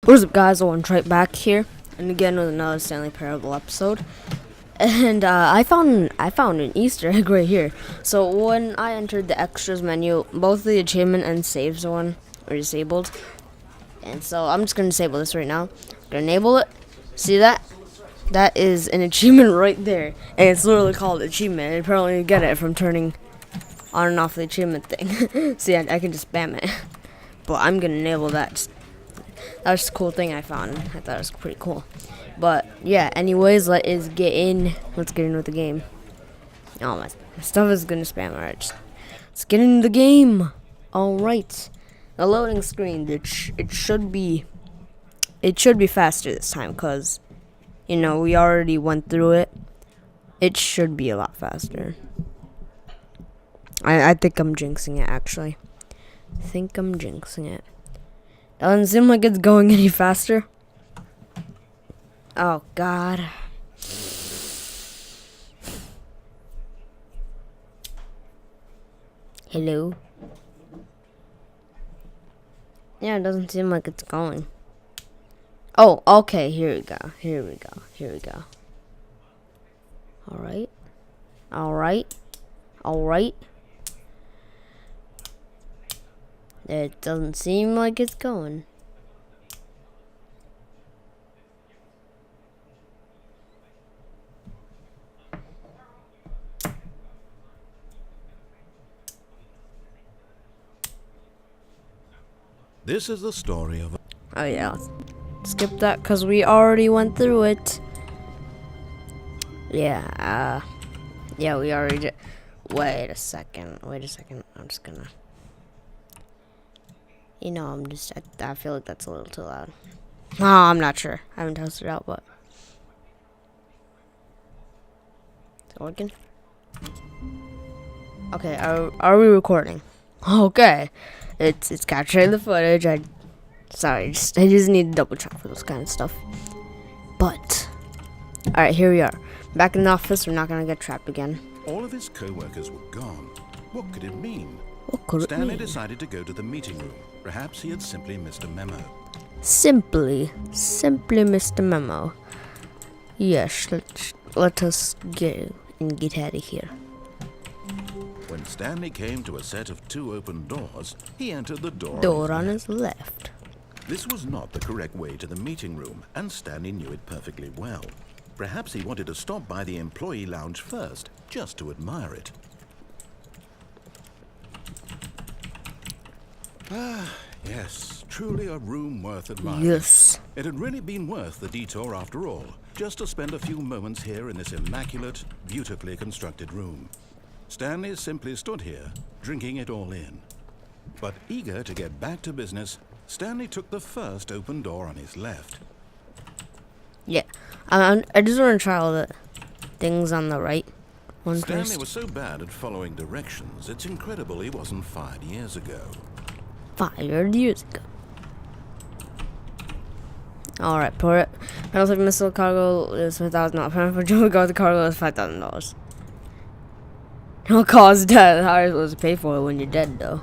What's up, guys? TheOneTrite back here, and again with another Stanley Parable episode. And I found an Easter egg right here. So when I entered the extras menu, both the achievement and save zone are disabled, and so I'm just gonna disable this right now. I'm gonna enable it. See that? That is an achievement right there, and it's literally called achievement. And apparently, you get it from turning on and off the achievement thing. See, I can just spam it, but I'm gonna enable that. That was just a cool thing I found. I thought it was pretty cool. But yeah, anyways, let's get in with the game. Oh, my stuff is gonna spam. Alright, let's get into the game. Alright. The loading screen, it should be faster this time, cause you know we already went through it. It should be a lot faster. I think I'm jinxing it, actually. I think I'm jinxing it. Doesn't seem like it's going any faster. Oh, God. Hello? Yeah, it doesn't seem like it's going. Oh, okay, here we go. Alright. It doesn't seem like it's going. This is the story of... Oh yeah, let's skip that because we already went through it. Yeah, we already did. Wait a second. I'm just gonna... You know, I feel like that's a little too loud. Oh, I'm not sure. I haven't tested it out, but... Is it working? Okay, are we recording? Okay. It's capturing the footage. I just need to double check for this kind of stuff. But... Alright, here we are. Back in the office, we're not gonna get trapped again. All of his co-workers were gone. What could it mean? What could it mean? Stanley decided to go to the meeting room. Perhaps he had simply missed a memo. Simply missed a memo. Yes, let us go and get out of here. When Stanley came to a set of 2 open doors, he entered the door on his left. This was not the correct way to the meeting room, and Stanley knew it perfectly well. Perhaps he wanted to stop by the employee lounge first, just to admire it. Ah, yes, truly a room worth admiring. Yes. It had really been worth the detour after all, just to spend a few moments here in this immaculate, beautifully constructed room. Stanley simply stood here, drinking it all in. But eager to get back to business, Stanley took the first open door on his left. Yeah, I just want to try all the things on the right one Stanley first. was so bad at following directions, it's incredible he wasn't fired years ago. 5 years ago. Alright, pour it. Penalty for missile cargo is $5,000. Penalty for jumping go with the cargo is $5,000. It'll cause death. How are you supposed to pay for it when you're dead, though?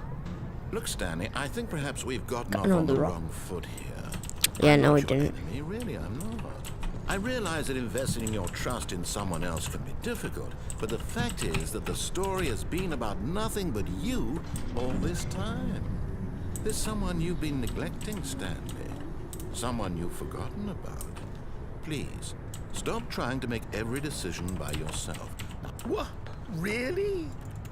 Look, Stanley, I think perhaps we've gotten off on the wrong foot here. Yeah, I'm no, not we your didn't. enemy, really, I'm not. I realize that investing your trust in someone else can be difficult, but the fact is that the story has been about nothing but you all this time. There's someone you've been neglecting, Stanley. Someone you've forgotten about. Please, stop trying to make every decision by yourself. What? Really?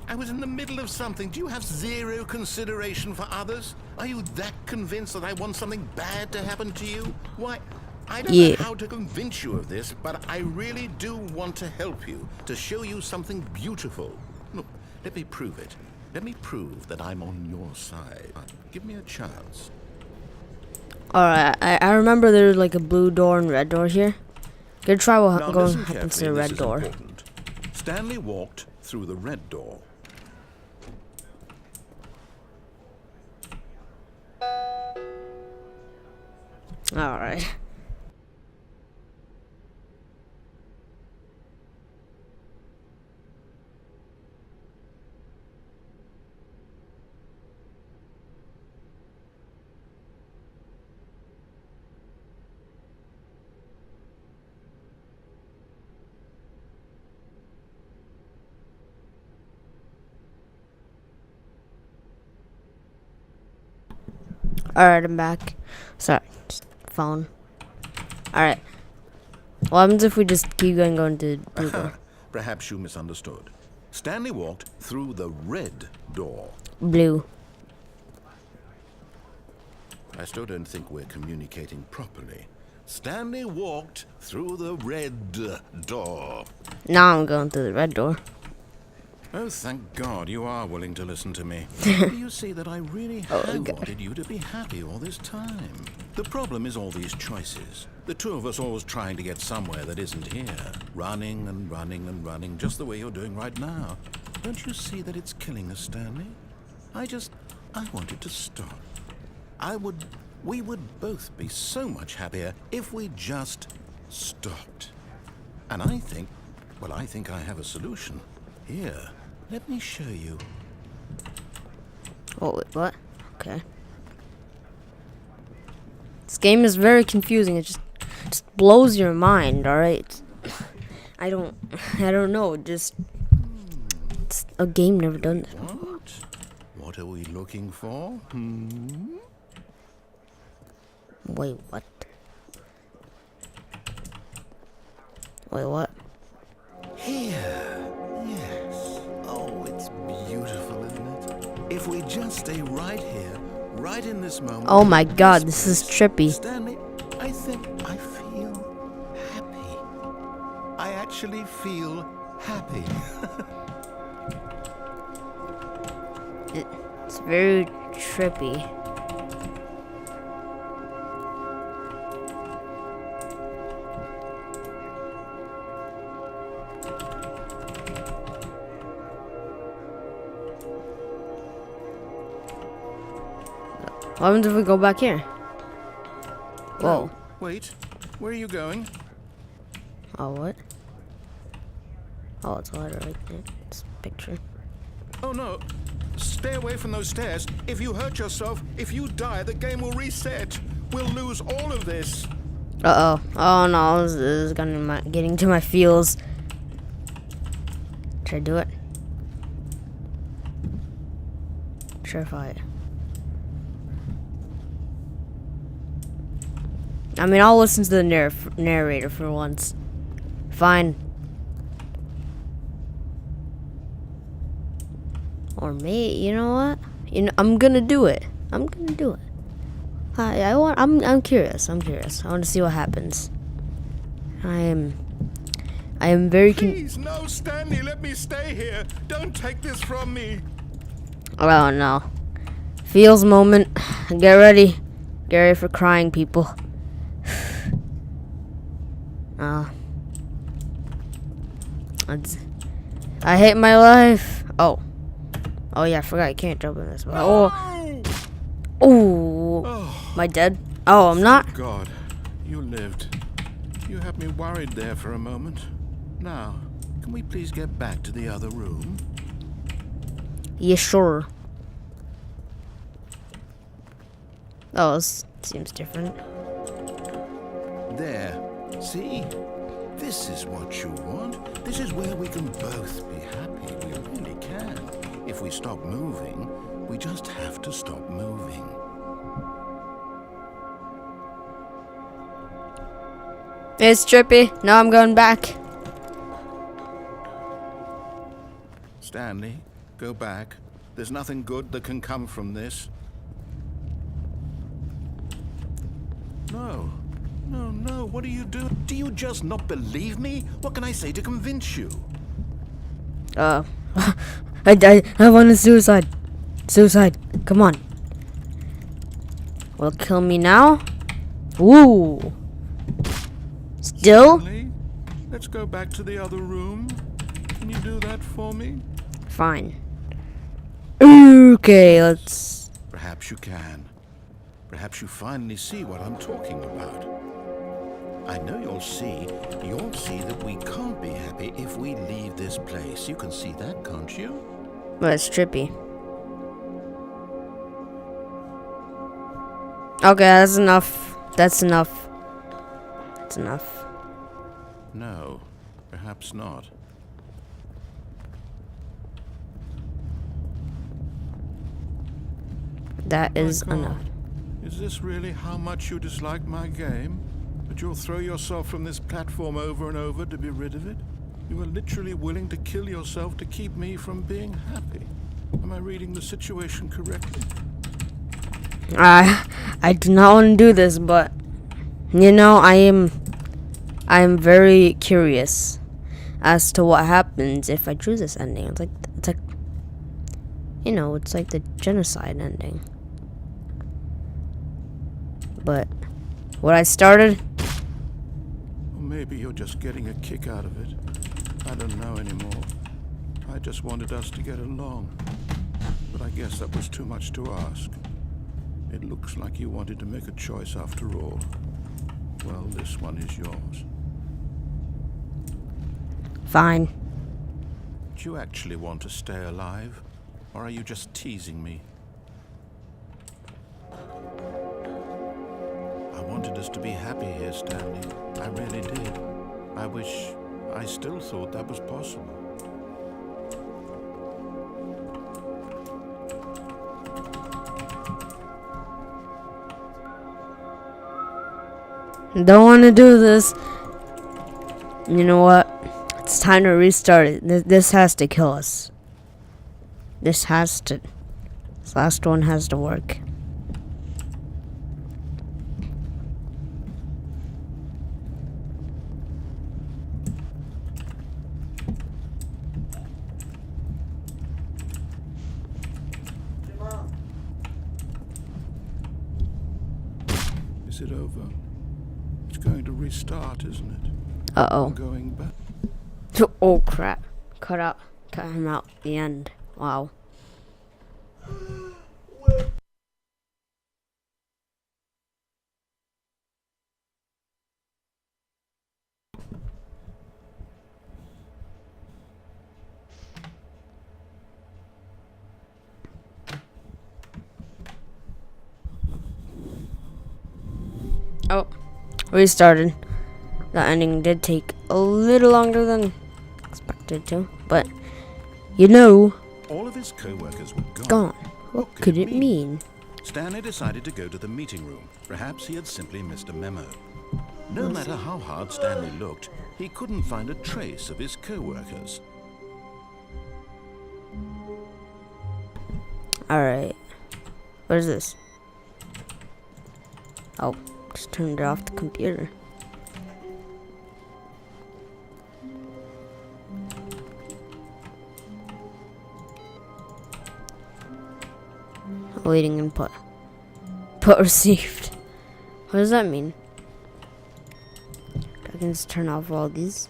I was in the middle of something. Do you have zero consideration for others? Are you that convinced that I want something bad to happen to you? Why, I don't know how to convince you of this, but I really do want to help you, to show you something beautiful. Look, let me prove it. Let me prove that I'm on your side. Give me a chance. Alright, I remember there's like a blue door and red door here. Gonna try what happens to the red door. Important. Stanley walked through the red door. Alright. Alright, I'm back. Sorry, just phone. Alright. What happens if we just keep going to blue door? Perhaps you misunderstood. Stanley walked through the red door. Blue. I still don't think we're communicating properly. Stanley walked through the red door. Now I'm going through the red door. Oh, thank God you are willing to listen to me. Do you see that I really have wanted you to be happy all this time? The problem is all these choices. The two of us always trying to get somewhere that isn't here. Running and running and running, just the way you're doing right now. Don't you see that it's killing us, Stanley? I wanted to stop. We would both be so much happier if we just stopped. And I think I have a solution. Here, let me show you. Oh, wait, what? Okay. This game is very confusing. It just blows your mind, alright? I don't know. It's a game never done this before. What are we looking for? Wait, what? Wait, what? Here. Yes. Oh, it's beautiful, isn't it? If we just stay right here, right in this moment. Oh my God, this is trippy. Stanley, I think I feel happy. I actually feel happy. It's very trippy. What happens if we go back here? Whoa. No, wait. Where are you going? Oh, what? Oh, it's a ladder right there. It's a picture. Oh, no. Stay away from those stairs. If you hurt yourself, if you die, the game will reset. We'll lose all of this. Uh-oh. Oh, no. This is getting to my feels. Should I do it? Sure, if I mean, I'll listen to the narrator for once. Fine. Or me, you know what? I'm gonna do it. I'm curious. I want to see what happens. I am very Please, no, Stanley, let me stay here. Don't take this from me. Oh no. Feels moment. Get ready. Get ready for crying, people. I hate my life. Oh yeah, I forgot I can't jump in this. Oh, am I dead? Oh, I'm not. God, you lived. You had me worried there for a moment. Now, can we please get back to the other room? Yeah, sure. Oh, this seems different. There. See? This is what you want. This is where we can both be happy. We really can. If we stop moving, we just have to stop moving. It's trippy. Now I'm going back. Stanley, go back. There's nothing good that can come from this. No. No, what do you do? Do you just not believe me? What can I say to convince you? I want a suicide. Suicide. Come on. Will kill me now? Ooh. Still? Stanley, let's go back to the other room. Can you do that for me? Fine. Okay, let's... Perhaps you can. Perhaps you finally see what I'm talking about. I know you'll see that we can't be happy if we leave this place. You can see that, can't you? Well, it's trippy. Okay, that's enough. That's enough. That's enough. No, perhaps not. That is enough. Is this really how much you dislike my game? That you'll throw yourself from this platform over and over to be rid of it? You are literally willing to kill yourself to keep me from being happy. Am I reading the situation correctly? I do not want to do this, but you know, I am very curious as to what happens if I choose this ending. It's like you know, it's like the genocide ending. But what I started. Or maybe you're just getting a kick out of it. I don't know anymore. I just wanted us to get along. But I guess that was too much to ask. It looks like you wanted to make a choice after all. Well, this one is yours. Fine. Do you actually want to stay alive? Or are you just teasing me? I wanted us to be happy here, Stanley. I really did. I wish I still thought that was possible. Don't want to do this. You know what? It's time to restart it. This has to kill us. This last one has to work. Is it over? It's going to restart, isn't it? Uh-oh. I'm going back. Oh, crap. Cut him out at the end. Wow. Oh, restarted. The ending did take a little longer than expected to, but you know, All of his co-workers were gone. What could it mean? Stanley decided to go to the meeting room. Perhaps he had simply missed a memo. No matter how hard Stanley looked, he couldn't find a trace of his co-workers. Alright. What is this? Oh, just turned it off the computer. Awaiting input. Input received. What does that mean? I can just turn off all these.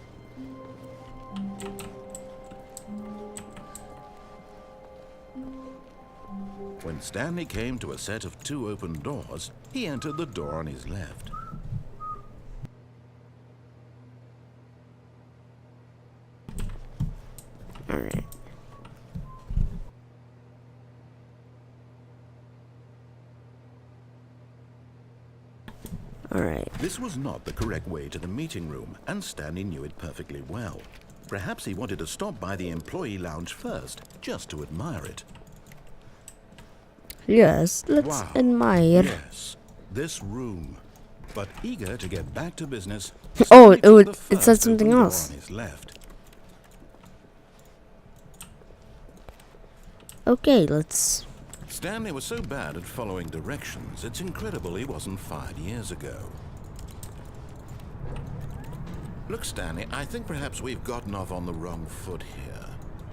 When Stanley came to a set of 2 open doors, he entered the door on his left. Alright. Alright. This was not the correct way to the meeting room, and Stanley knew it perfectly well. Perhaps he wanted to stop by the employee lounge first, just to admire it. Yes, let's Wow. admire. Yes, this room. But eager to get back to business, Oh, Stanley took the it said first something open door else. on his left. Okay, let's. Stanley was so bad at following directions, it's incredible he wasn't fired years ago. Look, Stanley, I think perhaps we've gotten off on the wrong foot here.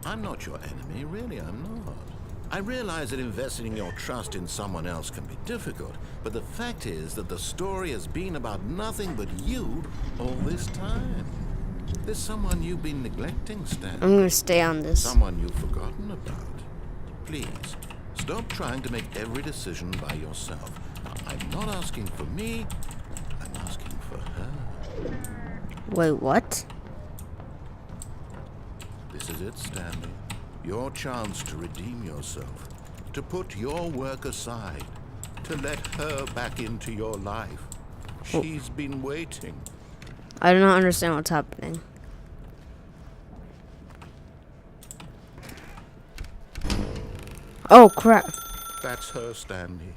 I'm not your enemy, really, I'm not. I realize that investing your trust in someone else can be difficult, but the fact is that the story has been about nothing but you all this time. There's someone you've been neglecting, Stanley. I'm gonna stay on this. Someone you've forgotten about. Please, stop trying to make every decision by yourself. Now, I'm not asking for me, I'm asking for her. Wait, what? This is it, Stanley. Your chance to redeem yourself, to put your work aside, to let her back into your life. She's been waiting. I do not understand what's happening. Oh crap. That's her, Stanley.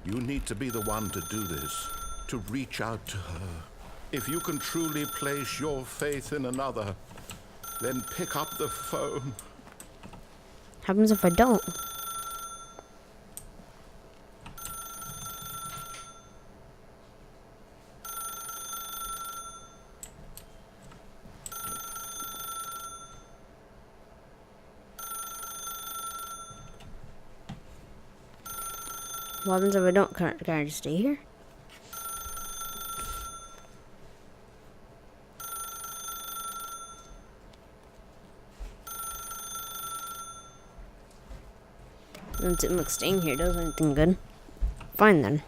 You need to be the one to do this, to reach out to her. If you can truly place your faith in another, then pick up the phone. Happens if I don't. What happens if I don't? Can I just stay here? Doesn't seem like staying here does anything good. Fine then.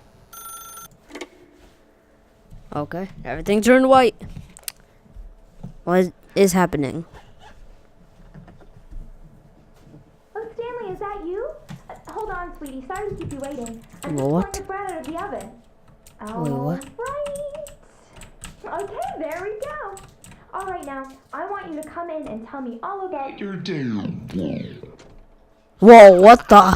Okay, everything turned white. What is happening? Oh, Stanley, is that you? Hold on, sweetie. Sorry to keep you waiting. I'm What? just pulling the bread out of the oven. Wait, what? Right. Okay, there we go. All right, now, I want you to come in and tell me all about your day. Whoa, what the?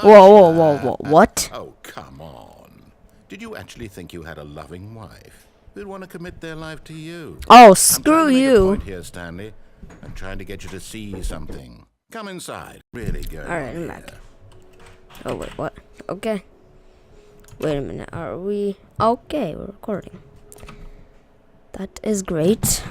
Whoa, what? Oh, come on. Did you actually think you had a loving wife who'd want to commit their life to you? Oh, I'm screw trying to make a you. point here, Stanley. I'm trying to get you to see something. Come inside. Really go. Alright, I'm back. Oh, wait, what? Okay. Wait a minute, are we... Okay, we're recording. That is great.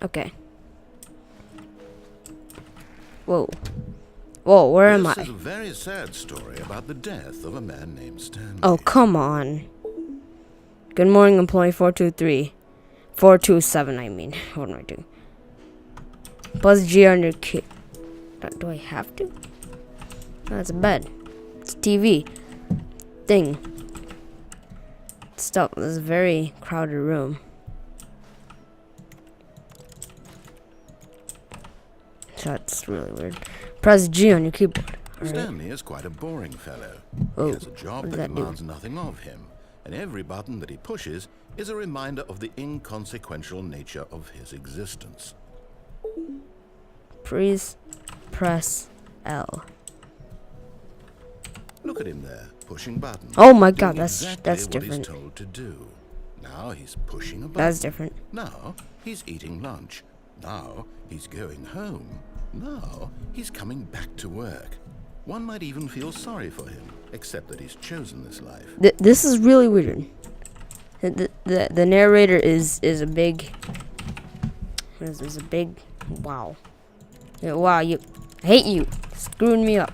Okay. Whoa. Whoa, where am I? This is a very sad story about the death of a man named Stanley. Oh, come on. Good morning, employee 423. 427, I mean. What am I doing? Buzz G on your key. Do I have to? No, it's a bed. It's TV. Thing. Stuff. This is a very crowded room. That's really weird. Press G on your keyboard. Right. Stanley is quite a boring fellow. Oh, He has a job what does that that do? demands nothing of him, and every button that he pushes is a reminder of the inconsequential nature of his existence. Please press L. Look at him there, pushing buttons. Oh my god, doing that's exactly what different. he's told to do. Now he's pushing a button. That's different. Now he's eating lunch. Now he's going home. Now he's coming back to work. One might even feel sorry for him, except that he's chosen this life. This is really weird. The narrator is a big. Is a big. Wow. Yeah, wow, I hate you. Screwing me up.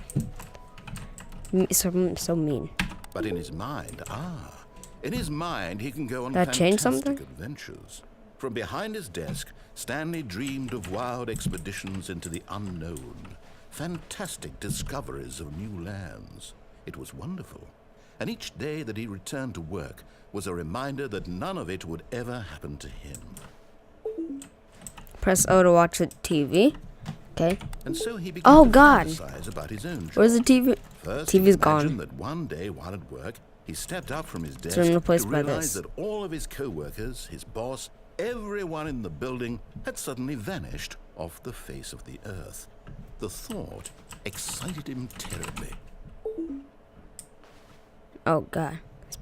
So mean. But in his mind, he can go on That changed fantastic something? adventures. From behind his desk, Stanley dreamed of wild expeditions into the unknown, fantastic discoveries of new lands. It was wonderful. And each day that he returned to work was a reminder that none of it would ever happen to him. Press O to watch the TV. Okay. And so he began Oh, to God. fantasize about his own job. Where's the TV? First, TV's he imagined gone. that one day while at work, he stepped up from his desk been to replaced by realize this. that all of his co-workers, his boss, everyone in the building had suddenly vanished off the face of the earth. The thought excited him terribly. Oh god.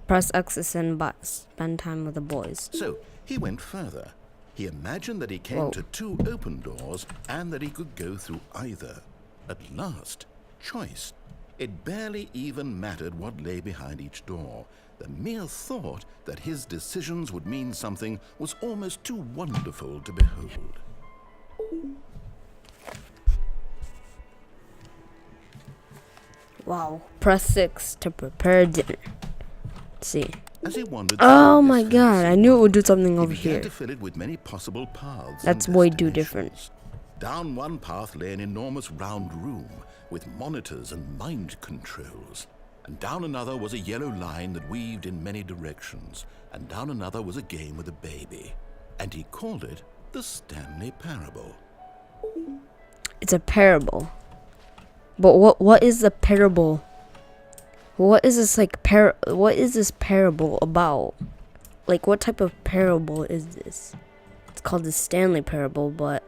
Press X to spend time with the boys. So he went further. He imagined that he came Whoa. to two open doors and that he could go through either. At last, choice. It barely even mattered what lay behind each door. The mere thought that his decisions would mean something was almost too wonderful to behold. Wow. Press 6 to prepare dinner. Let's see. As he wandered Oh through my this god, fantasy I knew it would do world, something he over began here. to fill it with many possible paths. That's and way too different. destinations. Down one path lay an enormous round room with monitors and mind controls. And down another was a yellow line that weaved in many directions. And down another was a game with a baby. And he called it the Stanley Parable. It's a parable. But what is the parable? What is this like what is this parable about? like, what type of parable is this? It's called the Stanley parable, but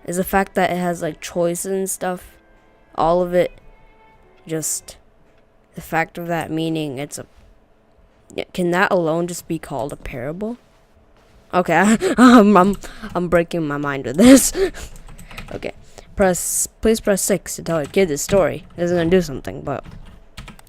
is the fact that it has like choices and stuff, all of it, just the fact of that meaning it's a, can that alone just be called a parable? Okay, I'm breaking my mind with this. Okay, please press 6 to tell a kid this story. It's gonna do something, but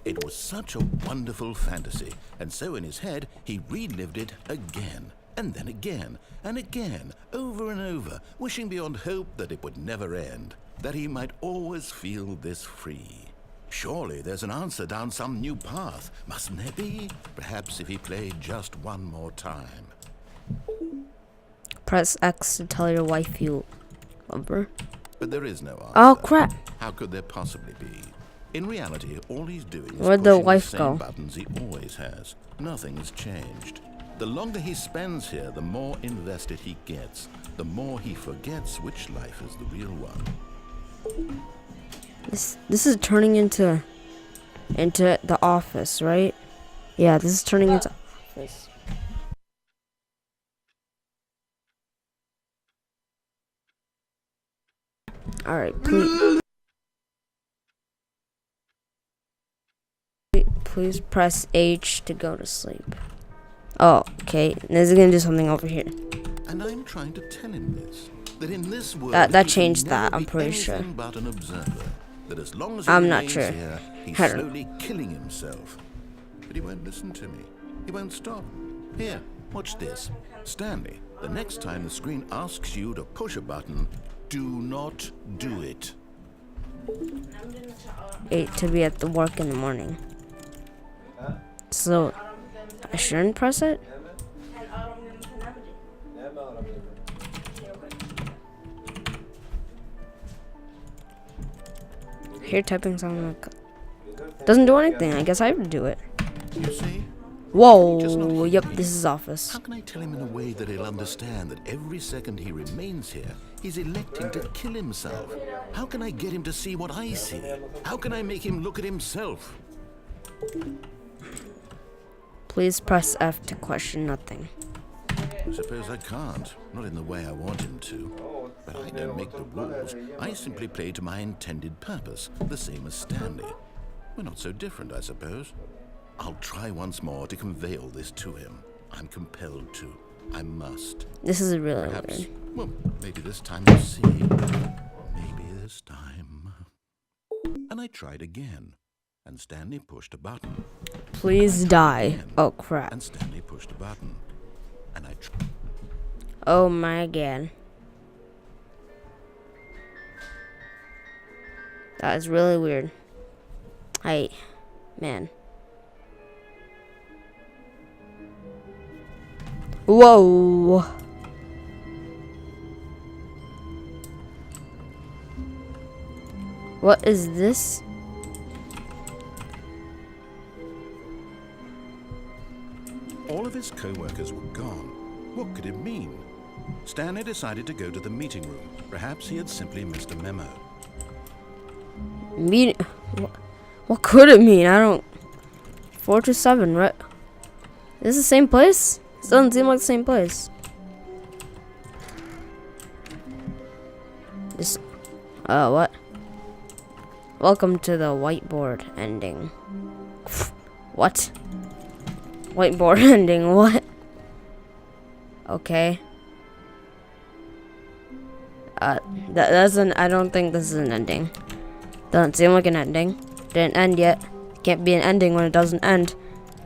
It was such a wonderful fantasy, and so in his head he relived it again, and then again, and again, over and over, wishing beyond hope that it would never end, that he might always feel this free. Surely there's an answer down some new path, mustn't there be? Perhaps if he played just one more time. press X to tell your wife you love her. But there is no answer. Oh crap! How could there possibly be? In reality, all he's doing is Where'd the pushing wife same go? buttons he always has. Nothing has changed. The longer he spends here, the more invested he gets. The more he forgets which life is the real one. This is turning into the office, right? Yeah, this is turning into office. All right, please press H to go to sleep. Oh, okay. This is gonna do something over here. And I'm trying to tell him this. That in this world That he can changed never that, I'm be pretty sure. anything but an observer. That as long as he I'm not remains sure. here, he's I don't know. slowly killing himself. But he won't listen to me. He won't stop. Here, watch this. Stanley, the next time the screen asks you to push a button, do not do it. 8 to be at the work in the morning. So I shouldn't press it? Here typing sound like doesn't do anything. I guess I have to do it. You see? Whoa, yep, this is office. How can I tell him in a way that he'll understand that every second he remains here, he's electing to kill himself? How can I get him to see what I see? How can I make him look at himself? Please press F to question nothing. I suppose I can't, not in the way I want him to. But I don't make the rules. I simply play to my intended purpose, the same as Stanley. We're not so different, I suppose. I'll try once more to convey all this to him. I'm compelled to. I must. This is really Perhaps, weird. well, maybe this time you'll see. Maybe this time. And I tried again. And Stanley pushed a button. Please die. Again, Oh crap. And Stanley pushed a button. And I tried. Oh my god. That is really weird. Man. Whoa. What is this? All of his co-workers were gone. What could it mean? Stanley decided to go to the meeting room. Perhaps he had simply missed a memo. What could it mean? I don't. 4 to 7, right? Is this the same place? This doesn't seem like the same place. This. What? Welcome to the whiteboard ending. What? Whiteboard ending, what? Okay. That doesn't. I don't think this is an ending. Doesn't seem like an ending. Didn't end yet. Can't be an ending when it doesn't end.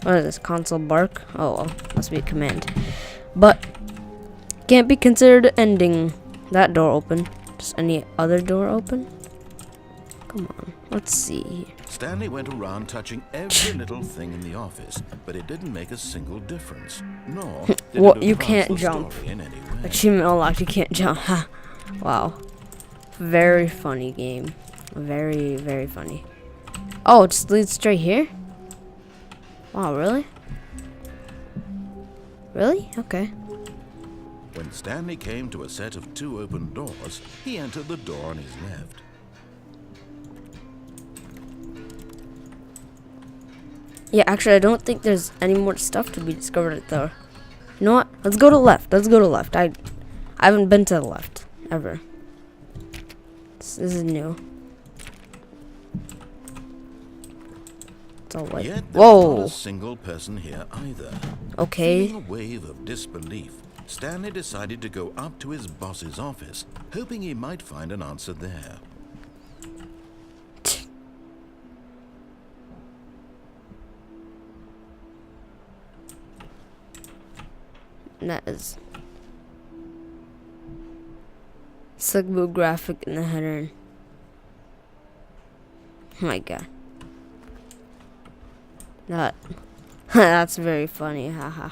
What is this? Console bark? Oh, well, must be a command. But can't be considered an ending. That door open. Just any other door open? Come on. Let's see. Stanley went around touching every little thing in the office, but it didn't make a single difference. Nor did What? it You advance can't the jump. story in any way. Achievement unlocked. You can't jump. Wow. Very funny game. Very, very funny. Oh, it just leads straight here? Wow, really? Really? Okay. When Stanley came to a set of 2 open doors, he entered the door on his left. Yeah, actually, I don't think there's any more stuff to be discovered at the You know what? Let's go to left. Let's go to left. I haven't been to the left ever. This is new. It's all white. Yet there was not Whoa. a single person here either. Okay. Feeling a wave of disbelief, Stanley decided to go up to his boss's office, hoping he might find an answer there. That is slick blue graphic in the header. Oh my god. That's very funny. Haha.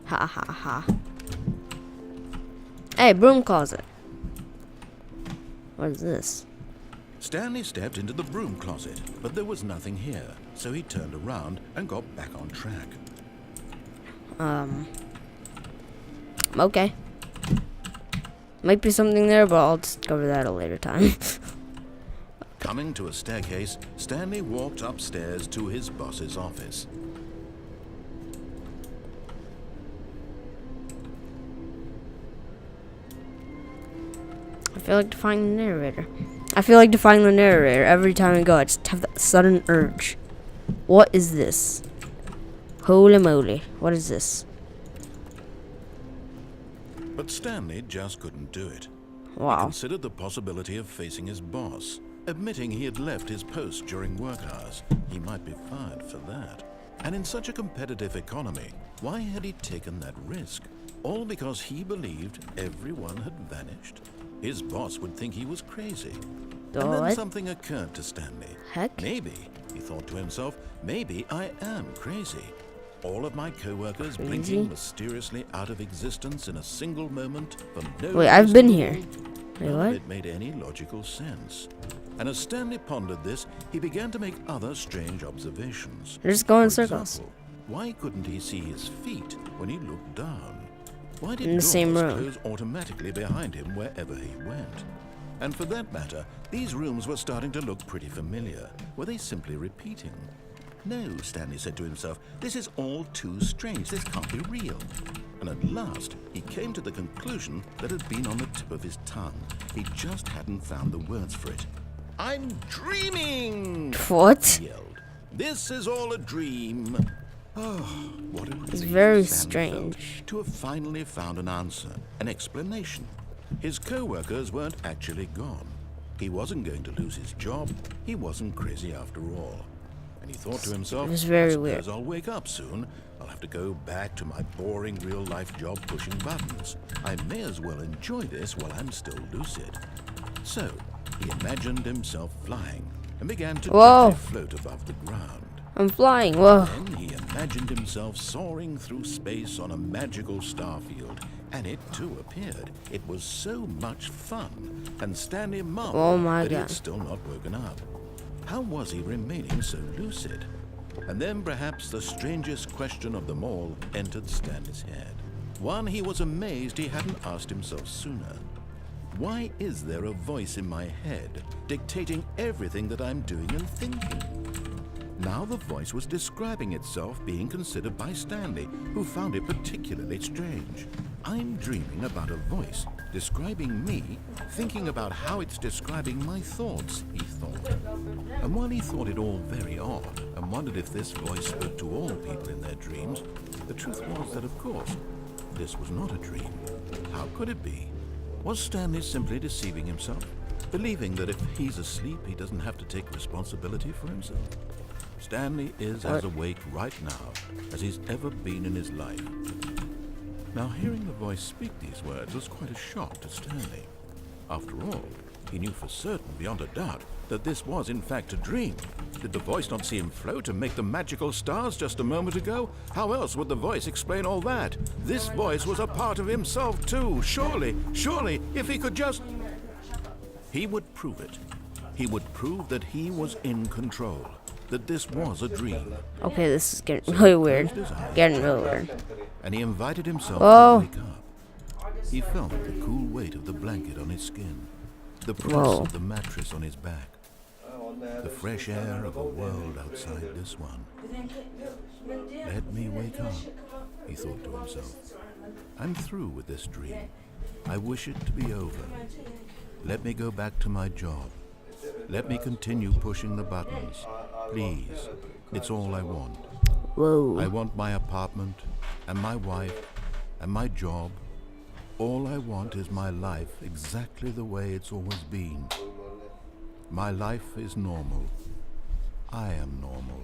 Ha ha ha. Hey, broom closet. What is this? Stanley stepped into the broom closet, but there was nothing here, so he turned around and got back on track. Okay. Might be something there, but I'll discover that at a later time. Coming to a staircase, Stanley walked upstairs to his boss's office. I feel like defying the narrator. I feel like defying the narrator every time I go. I just have that sudden urge. What is this? Holy moly. What is this? But Stanley just couldn't do it. He Wow. considered the possibility of facing his boss, admitting he had left his post during work hours. He might be fired for that. And in such a competitive economy, why had he taken that risk? All because he believed everyone had vanished? His boss would think he was crazy. And then What? something occurred to Stanley. Heck? Maybe, he thought to himself, maybe I am crazy. All of my co-workers Crazy? blinking mysteriously out of existence in a single moment for no Wait, I've been reason here. at all. Wait, None what? of it made any logical sense. And as Stanley pondered this, he began to make other strange observations. They're just going in For circles. example, why couldn't he see his feet when he looked down? Why did In the same doors room. close automatically behind him wherever he went? And for that matter, these rooms were starting to look pretty familiar. Were they simply repeating? No, Stanley said to himself, this is all too strange. This can't be real. And at last, he came to the conclusion that had been on the tip of his tongue. He just hadn't found the words for it. I'm dreaming! What? He yelled. This is all a dream. Oh, what a relief very Stanley felt strange. to have finally found an answer, an explanation. His co-workers weren't actually gone. He wasn't going to lose his job. He wasn't crazy after all. And he thought to himself, It was very I suppose weird. I'll wake up soon. I'll have to go back to my boring real-life job pushing buttons. I may as well enjoy this while I'm still lucid. So, he imagined himself flying and began to Whoa. gently float above the ground. I'm flying. Whoa. Then he imagined himself soaring through space on a magical starfield, and it too appeared. It was so much fun, and Stanley marveled Oh my that he God. had still not woken up. How was he remaining so lucid? And then perhaps the strangest question of them all entered Stanley's head. One he was amazed he hadn't asked himself sooner. Why is there a voice in my head dictating everything that I'm doing and thinking? Now the voice was describing itself being considered by Stanley, who found it particularly strange. I'm dreaming about a voice describing me, thinking about how it's describing my thoughts, he thought. And while he thought it all very odd and wondered if this voice spoke to all people in their dreams, the truth was that, of course, this was not a dream. How could it be? Was Stanley simply deceiving himself, believing that if he's asleep, he doesn't have to take responsibility for himself? Stanley is as awake right now as he's ever been in his life. Now, hearing the voice speak these words was quite a shock to Stanley. After all, he knew for certain, beyond a doubt, that this was in fact a dream. Did the voice not see him float and make the magical stars just a moment ago? How else would the voice explain all that? This voice was a part of himself too. Surely, if he could just... He would prove it. He would prove that he was in control, that this was a dream. Okay, this is getting really weird. Getting really weird. And he invited himself Whoa. to wake up. He felt the cool weight of the blanket on his skin, the press Whoa. of the mattress on his back, the fresh air of a world outside this one. Let me wake up, he thought to himself. I'm through with this dream. I wish it to be over. Let me go back to my job. Let me continue pushing the buttons. Please, it's all I want. Whoa. I want my apartment, and my wife, and my job. All I want is my life exactly the way it's always been. My life is normal. I am normal.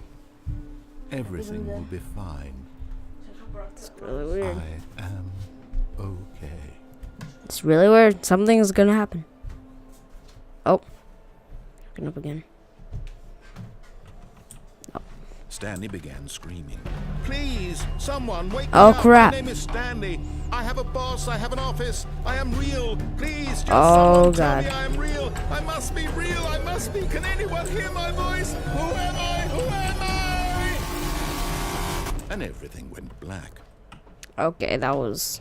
Everything will be fine. It's really weird. I am okay. It's really weird. Something's gonna happen. Oh. Looking up again. Stanley began screaming. Please, someone wake me Oh, up. crap. My name is Stanley. I have a boss. I have an office. I am real. Please, just Oh, someone tell God. me I am real. I must be real. I must be. Can anyone hear my voice? Who am I? Who am I? And everything went black. Okay, that was...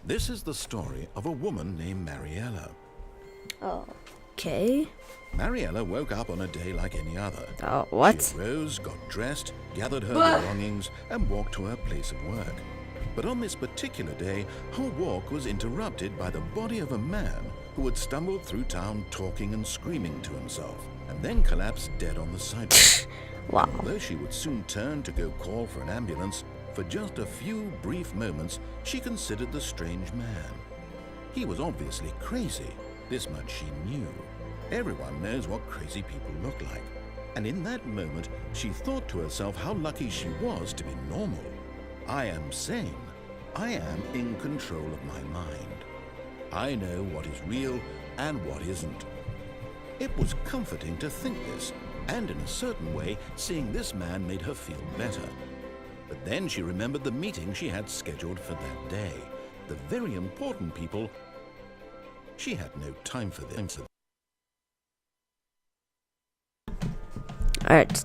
This is the story of a woman named Mariella. Okay. Mariella woke up on a day like any other. Oh, what? She rose, got dressed, gathered her belongings, and walked to her place of work. But on this particular day, her walk was interrupted by the body of a man who had stumbled through town talking and screaming to himself, and then collapsed dead on the sidewalk. Wow. Although she would soon turn to go call for an ambulance, for just a few brief moments, she considered the strange man. He was obviously crazy. This much she knew. Everyone knows what crazy people look like. And in that moment, she thought to herself how lucky she was to be normal. I am sane. I am in control of my mind. I know what is real and what isn't. It was comforting to think this, and in a certain way, seeing this man made her feel better. But then she remembered the meeting she had scheduled for that day. The very important people. She had no time for them. Alright,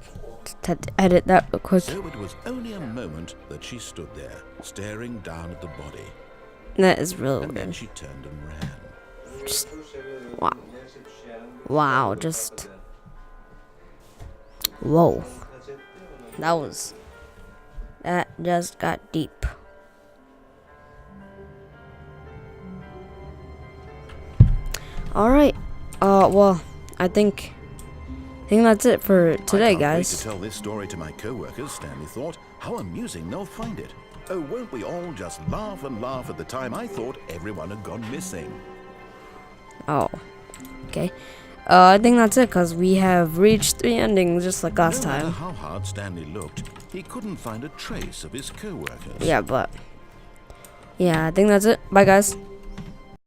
edit that real quick. So it was only a moment that she stood there, staring down at the body. That is really And then weird. she turned and ran. Just, wow. Wow, just... Whoa. That just got deep. Alright, well, I think that's it for today, I can't wait guys. to tell this story to my co-workers, Stanley thought. How amusing they'll find it. Oh, won't we all just laugh and laugh at the time I thought everyone had gone missing. Oh, okay. I think that's it, because we have reached the ending just like last No matter time. how hard Stanley looked, he couldn't find a trace of his co-workers. Yeah, but... Yeah, I think that's it. Bye, guys.